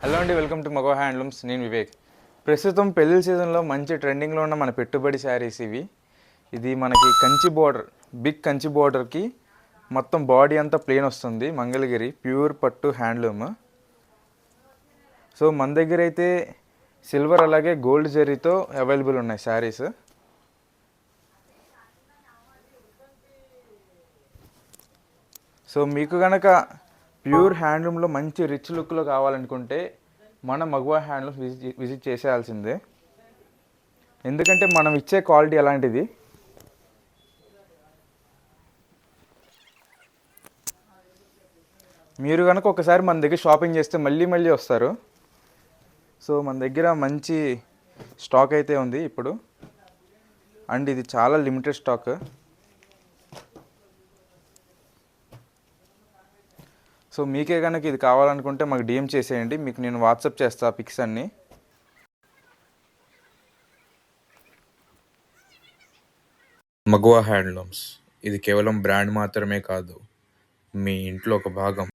Hello అండి, welcome to మగవా handlooms. నేను వివేక్. ప్రస్తుతం పెళ్లి సీజన్లో మంచి ట్రెండింగ్లో ఉన్న మన పెట్టుబడి శారీస్ ఇవి. ఇది మనకి కంచి బోర్డర్, బిగ్ కంచి బోర్డర్కి మొత్తం బాడీ అంతా ప్లేన్ వస్తుంది. మంగళగిరి ప్యూర్ పట్టు హ్యాండ్లూమ్. సో మన దగ్గర అయితే సిల్వర్ అలాగే గోల్డ్ జరీతో అవైలబుల్ ఉన్నాయి శారీస్. సో మీకు కనుక ప్యూర్ హ్యాండ్లూమ్లో మంచి రిచ్ లుక్లో కావాలనుకుంటే మన మగువా హ్యాండ్లూమ్స్ విజిట్ చేసేయాల్సిందే. ఎందుకంటే మనం ఇచ్చే క్వాలిటీ అలాంటిది. మీరు కనుక ఒకసారి మన దగ్గర షాపింగ్ చేస్తే మళ్ళీ మళ్ళీ వస్తారు. సో మన దగ్గర మంచి స్టాక్ అయితే ఉంది ఇప్పుడు, అండ్ ఇది చాలా లిమిటెడ్ స్టాక్. సో మీకే కనుక ఇది కావాలనుకుంటే మాకు డిఎం చేసేయండి, మీకు నేను వాట్సాప్ చేస్తా పిక్స్ అన్నీ. మగువా హ్యాండ్లూమ్స్ ఇది కేవలం బ్రాండ్ మాత్రమే కాదు, మీ ఇంట్లో ఒక భాగం.